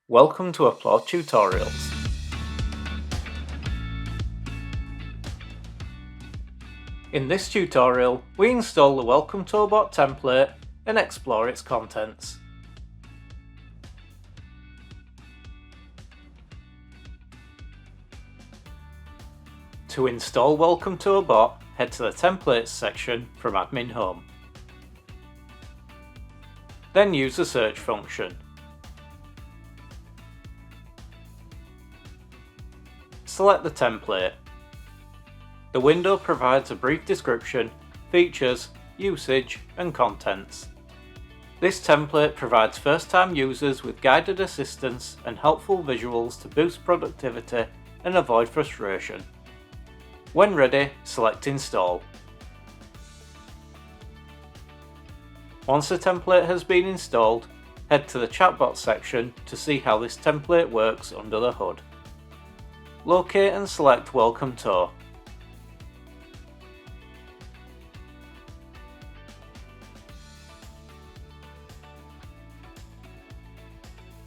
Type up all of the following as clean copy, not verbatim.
Welcome to Applaud Tutorials. In this tutorial, we install the Welcome to Abort template and explore its contents. To install Welcome to Abort, head to the Templates section from Admin Home. Then use the search function. Select the template. The window provides a brief description, features, usage, and contents. This template provides first-time users with guided assistance and helpful visuals to boost productivity and avoid frustration. When ready, select Install. Once the template has been installed, head to the chatbot section to see how this template works under the hood. Locate and select Welcome To.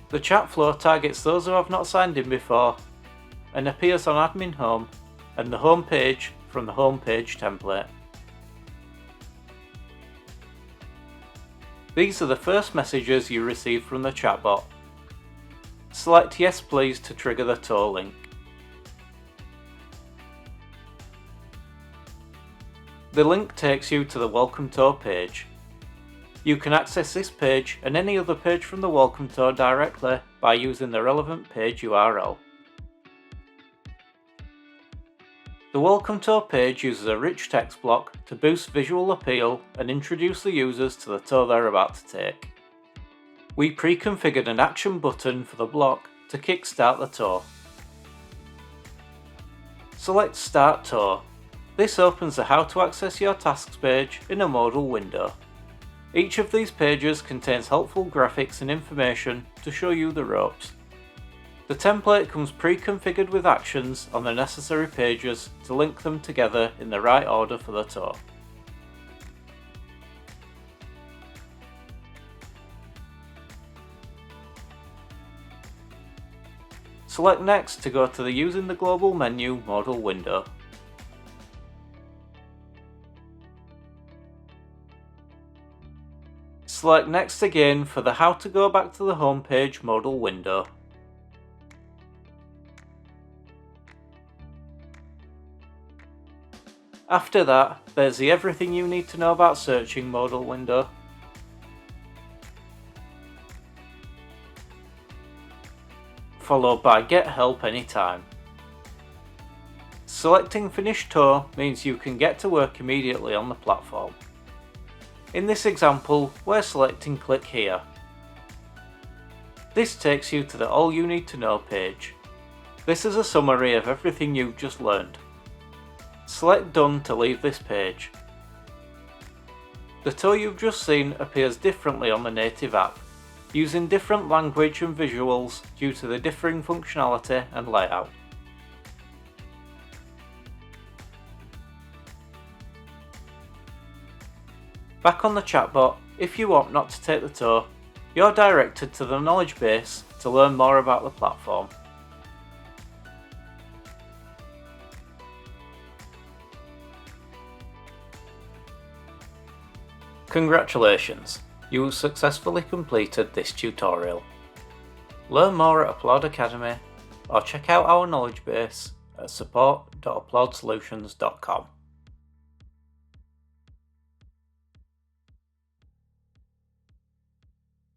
The chat flow targets those who have not signed in before and appears on Admin Home and the home page from the home page template. These are the first messages you receive from the chatbot. Select Yes Please to trigger the To link. The link takes you to the Welcome To page. You can access this page and any other page from the Welcome To directly by using the relevant page URL. The Welcome To page uses a rich text block to boost visual appeal and introduce the users to the To they're about to take. We pre-configured an action button for the block to kickstart the To. Select Start To. This opens the How to Access Your Tasks page in a modal window. Each of these pages contains helpful graphics and information to show you the ropes. The template comes pre-configured with actions on the necessary pages to link them together in the right order for the To. Select Next to go to the Using the Global menu modal window. Select Next again for the How to Go Back to the Home page modal window. After that, there's the Everything You Need to Know About Searching modal window. Followed by Get Help Anytime. Selecting Finish To means you can get to work immediately on the platform. In this example, we're selecting Click Here. This takes you to the All You Need to Know page. This is a summary of everything you've just learned. Select Done to leave this page. The To you've just seen appears differently on the native app, using different language and visuals due to the differing functionality and layout. Back on the chatbot, if you opt not to take the To, you're directed to the knowledge base to learn more about the platform. Congratulations, you successfully completed this tutorial. Learn more at Applaud Academy or check out our knowledge base at support.applaudsolutions.com.